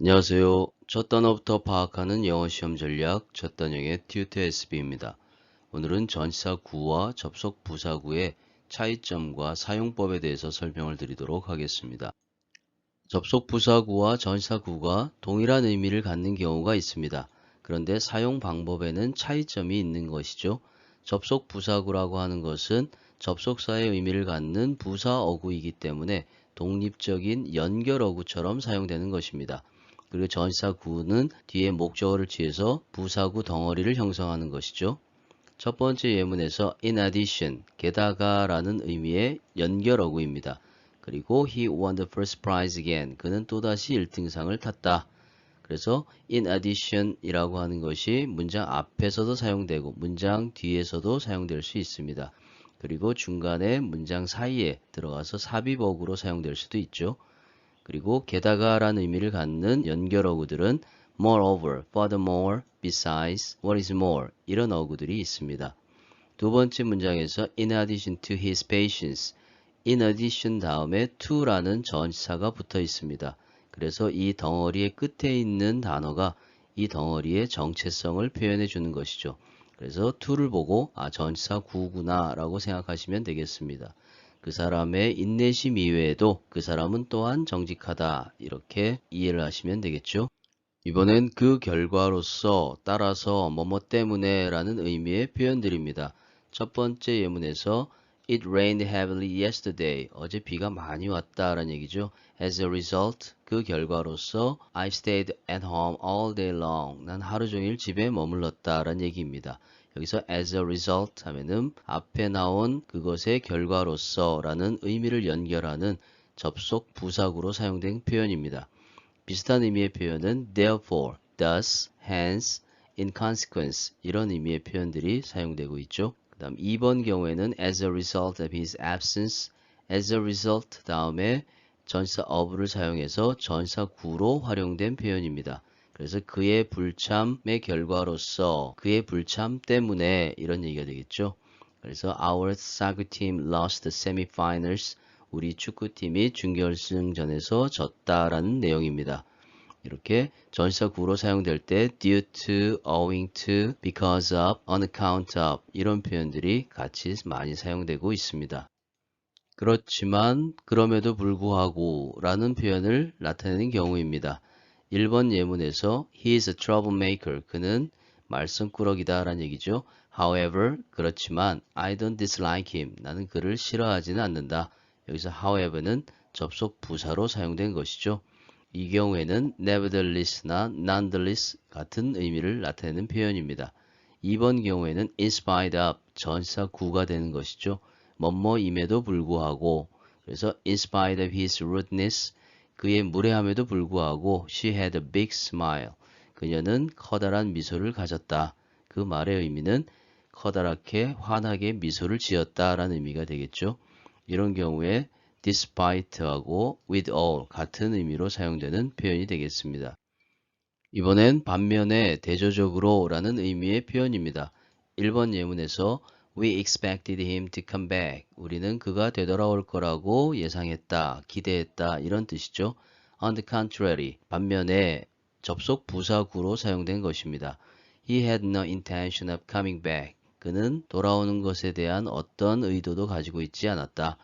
안녕하세요. 첫 단어부터 파악하는 영어 시험 전략 첫 단영의 튜터 SB입니다. 오늘은 전치사 구와 접속 부사구의 차이점과 사용법에 대해서 설명을 드리도록 하겠습니다. 접속 부사구와 전치사 구가 동일한 의미를 갖는 경우가 있습니다. 그런데 사용 방법에는 차이점이 있는 것이죠. 접속 부사구라고 하는 것은 접속사의 의미를 갖는 부사 어구이기 때문에 독립적인 연결 어구처럼 사용되는 것입니다. 그리고 전치사 구는 뒤에 목적어를 취해서 부사구 덩어리를 형성하는 것이죠. 첫 번째 예문에서 in addition, 게다가 라는 의미의 연결 어구입니다. 그리고 he won the first prize again. 그는 또다시 1등상을 탔다. 그래서 in addition 이라고 하는 것이 문장 앞에서도 사용되고 문장 뒤에서도 사용될 수 있습니다. 그리고 중간에 문장 사이에 들어가서 삽입어구로 사용될 수도 있죠. 그리고 게다가 라는 의미를 갖는 연결 어구들은 moreover, furthermore, besides, what is more 이런 어구들이 있습니다. 두 번째 문장에서 in addition to his patience, in addition 다음에 to라는 전치사가 붙어 있습니다. 그래서 이 덩어리의 끝에 있는 단어가 이 덩어리의 정체성을 표현해 주는 것이죠. 그래서 to를 보고 전치사 구구나 라고 생각하시면 되겠습니다. 그 사람의 인내심 이외에도 그 사람은 또한 정직하다 이렇게 이해를 하시면 되겠죠. 이번엔 그 결과로서 따라서 뭐뭐 때문에 라는 의미의 표현들입니다. 첫 번째 예문에서 It rained heavily yesterday. 어제 비가 많이 왔다라는 얘기죠. As a result, 그 결과로서 I stayed at home all day long. 난 하루 종일 집에 머물렀다라는 얘기입니다. 여기서 as a result 하면은 앞에 나온 그것의 결과로서 라는 의미를 연결하는 접속 부사구로 사용된 표현입니다. 비슷한 의미의 표현은 therefore, thus, hence, in consequence 이런 의미의 표현들이 사용되고 있죠. 그 다음 2번 경우에는 as a result of his absence, as a result 다음에 전치사 of를 사용해서 전치사 구로 활용된 표현입니다. 그래서 그의 불참의 결과로서 그의 불참 때문에 이런 얘기가 되겠죠. 그래서 our soccer team lost the semifinals. 우리 축구팀이 준결승전에서 졌다라는 내용입니다. 이렇게 전치사 구로 사용될 때 due to, owing to, because of, on account of 이런 표현들이 같이 많이 사용되고 있습니다. 그렇지만 그럼에도 불구하고 라는 표현을 나타내는 경우입니다. 1번 예문에서 he is a troublemaker. 그는 말썽꾸러기다 라는 얘기죠. However, 그렇지만 I don't dislike him. 나는 그를 싫어하지는 않는다. 여기서 however는 접속 부사로 사용된 것이죠. 이 경우에는 nevertheless나 nonetheless 같은 의미를 나타내는 표현입니다. 2번 경우에는 in spite of 전치사 구가 되는 것이죠. 뭐뭐임에도 불구하고 그래서 in spite of his rudeness 그의 무례함에도 불구하고 she had a big smile 그녀는 커다란 미소를 가졌다. 그 말의 의미는 커다랗게 환하게 미소를 지었다라는 의미가 되겠죠. 이런 경우에 despite하고 with all 같은 의미로 사용되는 표현이 되겠습니다. 이번엔 반면에 대조적으로 라는 의미의 표현입니다. 1번 예문에서 We expected him to come back. 우리는 그가 되돌아올 거라고 예상했다, 기대했다 이런 뜻이죠. On the contrary, 반면에 접속 부사구로 사용된 것입니다. He had no intention of coming back. 그는 돌아오는 것에 대한 어떤 의도도 가지고 있지 않았다.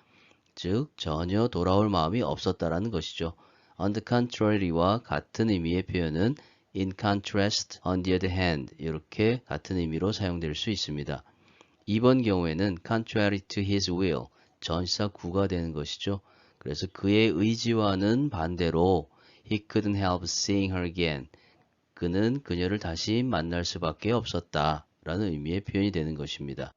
즉 전혀 돌아올 마음이 없었다라는 것이죠. On the contrary와 같은 의미의 표현은 in contrast, on the other hand 이렇게 같은 의미로 사용될 수 있습니다. 2번 경우에는 contrary to his will, 전치사 구가 되는 것이죠. 그래서 그의 의지와는 반대로 he couldn't help seeing her again. 그는 그녀를 다시 만날 수밖에 없었다 라는 의미의 표현이 되는 것입니다.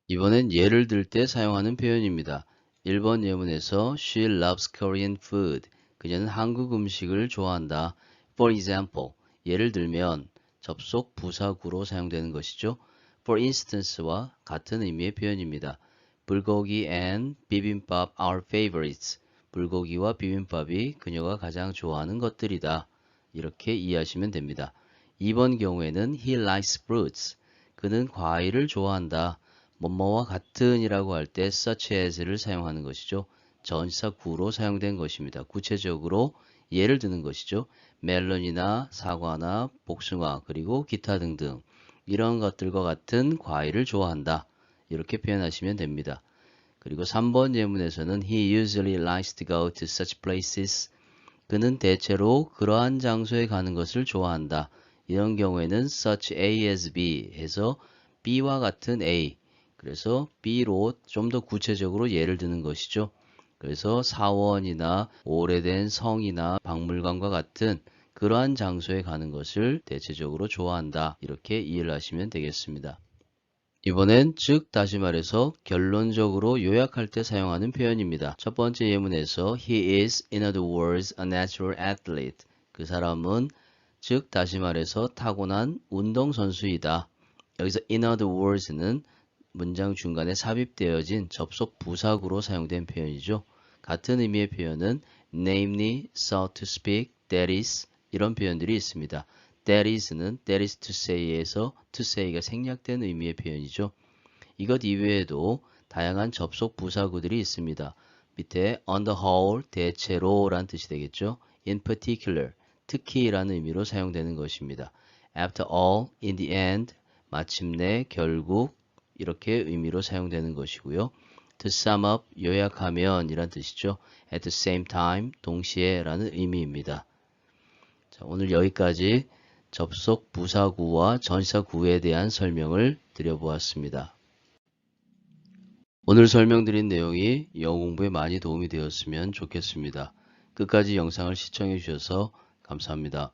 이번엔 예를 들 때 사용하는 표현입니다. 1번 예문에서 She loves Korean food. 그녀는 한국 음식을 좋아한다. For example, 예를 들면 접속 부사구로 사용되는 것이죠. For instance와 같은 의미의 표현입니다. 불고기 and 비빔밥 are favorites. 불고기와 비빔밥이 그녀가 가장 좋아하는 것들이다. 이렇게 이해하시면 됩니다. 2번 경우에는 He likes fruits. 그는 과일을 좋아한다. 뭐뭐와 같은 이라고 할 때 such as를 사용하는 것이죠. 전치사 구로 사용된 것입니다. 구체적으로 예를 드는 것이죠. 멜론이나 사과나 복숭아 그리고 기타 등등 이런 것들과 같은 과일을 좋아한다. 이렇게 표현하시면 됩니다. 그리고 3번 예문에서는 He usually likes to go to such places. 그는 대체로 그러한 장소에 가는 것을 좋아한다. 이런 경우에는 such A as B 해서 B와 같은 A. 그래서 B로 좀 더 구체적으로 예를 드는 것이죠. 그래서 사원이나 오래된 성이나 박물관과 같은 그러한 장소에 가는 것을 대체적으로 좋아한다. 이렇게 이해를 하시면 되겠습니다. 이번엔 즉 다시 말해서 결론적으로 요약할 때 사용하는 표현입니다. 첫 번째 예문에서 He is, in other words, a natural athlete. 그 사람은 즉 다시 말해서 타고난 운동선수이다. 여기서 in other words는 문장 중간에 삽입되어진 접속 부사구로 사용된 표현이죠. 같은 의미의 표현은 namely, so to speak, that is 이런 표현들이 있습니다. That is는 that is to say에서 to say가 생략된 의미의 표현이죠. 이것 이외에도 다양한 접속 부사구들이 있습니다. 밑에 on the whole, 대체로 란 뜻이 되겠죠. in particular, 특히 라는 의미로 사용되는 것입니다. after all, in the end, 마침내, 결국 이렇게 의미로 사용되는 것이고요. to sum up, 요약하면 이란 뜻이죠. at the same time, 동시에 라는 의미입니다. 자, 오늘 여기까지 접속 부사구와 전치사구에 대한 설명을 드려보았습니다. 오늘 설명드린 내용이 영어 공부에 많이 도움이 되었으면 좋겠습니다. 끝까지 영상을 시청해 주셔서 감사합니다.